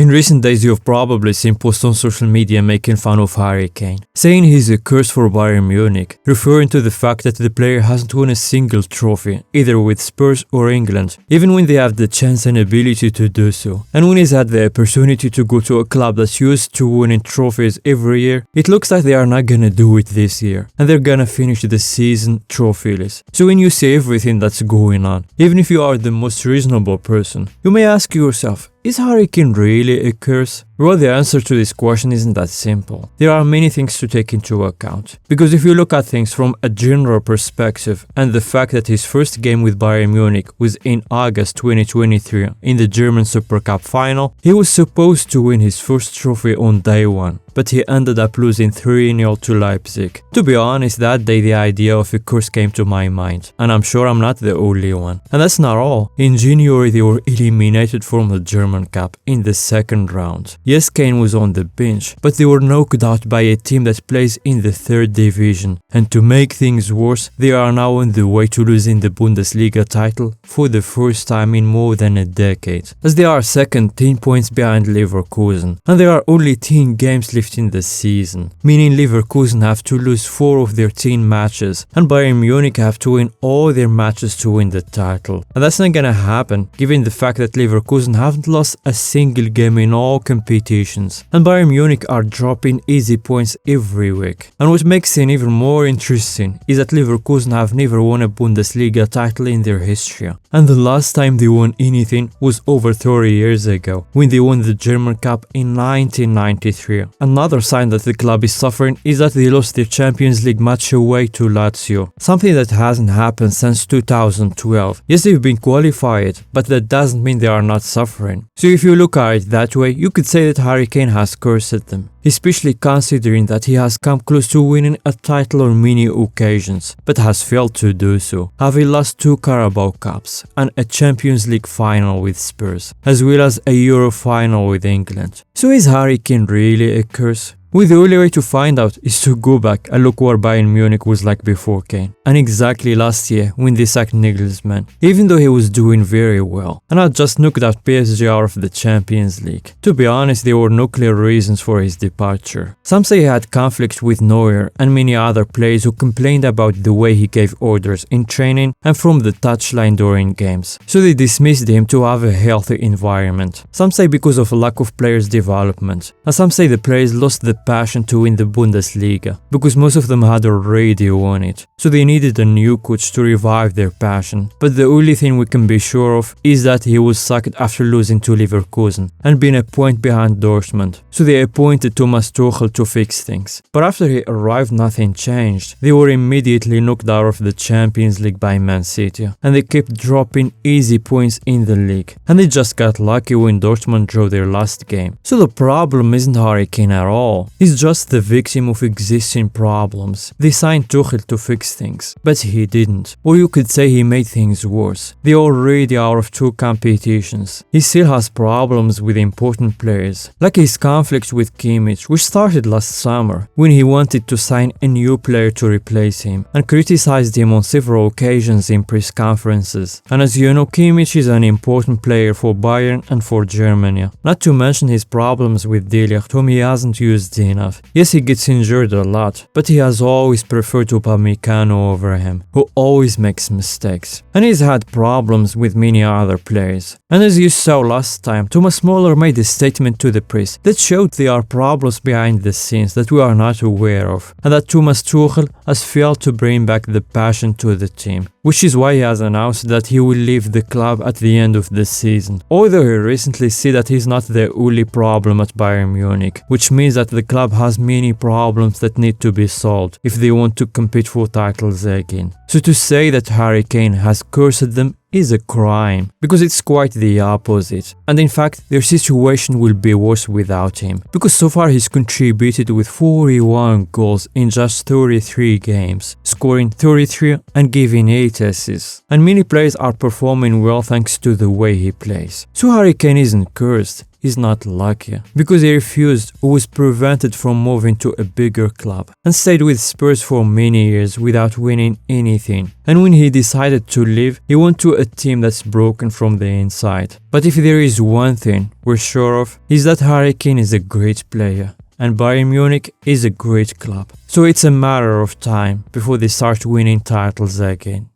In recent days you've probably seen posts on social media making fun of Harry Kane, saying he's a curse for Bayern Munich, referring to the fact that the player hasn't won a single trophy, either with Spurs or England, even when they have the chance and ability to do so. And when he's had the opportunity to go to a club that's used to winning trophies every year, it looks like they are not gonna do it this year, and they're gonna finish the season trophyless. So when you see everything that's going on, even if you are the most reasonable person, you may ask yourself, is Harry Kane really a curse? Well, the answer to this question isn't that simple. There are many things to take into account. Because if you look at things from a general perspective, and the fact that his first game with Bayern Munich was in August 2023 in the German Super Cup final, he was supposed to win his first trophy on day one, but he ended up losing 3-0 to Leipzig. To be honest, that day the idea of a curse came to my mind, and I'm sure I'm not the only one. And that's not all. In January they were eliminated from the German Cup in the second round. Yes, Kane was on the bench, but they were knocked out by a team that plays in the third division. And to make things worse, they are now on the way to losing the Bundesliga title for the first time in more than a decade, as they are second 10 points behind Leverkusen, and there are only 10 games left in the season, meaning Leverkusen have to lose 4 of their 10 matches, and Bayern Munich have to win all their matches to win the title. And that's not gonna happen, given the fact that Leverkusen haven't lost a single game in all competitions, and Bayern Munich are dropping easy points every week. And what makes it even more interesting is that Leverkusen have never won a Bundesliga title in their history, and the last time they won anything was over 30 years ago, when they won the German Cup in 1993. Another sign that the club is suffering is that they lost their Champions League match away to Lazio, something that hasn't happened since 2012. Yes, they've been qualified, but that doesn't mean they are not suffering. So if you look at it that way, you could say that Harry Kane has cursed them, especially considering that he has come close to winning a title on many occasions, but has failed to do so, having lost 2 Carabao Cups and a Champions League final with Spurs, as well as a Euro final with England. So is Harry Kane really a curse? Well, the only way to find out is to go back and look what Bayern Munich was like before Kane, and exactly last year when they sacked Nagelsmann, even though he was doing very well, and had just knocked out PSG out of the Champions League. To be honest, there were no clear reasons for his departure. Some say he had conflicts with Neuer and many other players who complained about the way he gave orders in training and from the touchline during games, so they dismissed him to have a healthy environment. Some say because of a lack of players' development, and some say the players lost the passion to win the Bundesliga, because most of them had already won it, so they needed a new coach to revive their passion. But the only thing we can be sure of is that he was sacked after losing to Leverkusen and being a point behind Dortmund, so they appointed Thomas Tuchel to fix things. But after he arrived, nothing changed. They were immediately knocked out of the Champions League by Man City, and they kept dropping easy points in the league, and they just got lucky when Dortmund drew their last game. So the problem isn't Harry Kane at all. He's just the victim of existing problems. They signed Tuchel to fix things, but he didn't. Or you could say he made things worse. They already are of 2 competitions. He still has problems with important players, like his conflict with Kimmich, which started last summer, when he wanted to sign a new player to replace him, and criticized him on several occasions in press conferences. And as you know, Kimmich is an important player for Bayern and for Germany. Not to mention his problems with De Ligt, whom he hasn't used enough. Yes, he gets injured a lot, but he has always preferred Upamecano over him, who always makes mistakes. And he's had problems with many other players. And as you saw last time, Thomas Muller made a statement to the press that showed there are problems behind the scenes that we are not aware of, and that Thomas Tuchel has failed to bring back the passion to the team, which is why he has announced that he will leave the club at the end of the season. Although he recently said that he's not the only problem at Bayern Munich, which means that the club has many problems that need to be solved if they want to compete for titles again. So to say that Harry Kane has cursed them is a crime, because it's quite the opposite, and in fact their situation will be worse without him, because so far he's contributed with 41 goals in just 33 games, scoring 33 and giving 8 assists, and many players are performing well thanks to the way he plays. So Harry Kane isn't cursed, is not lucky, because he refused or was prevented from moving to a bigger club and stayed with Spurs for many years without winning anything. And when he decided to leave, he went to a team that's broken from the inside. But if there is one thing we're sure of, is that Harry Kane is a great player and Bayern Munich is a great club. So it's a matter of time before they start winning titles again.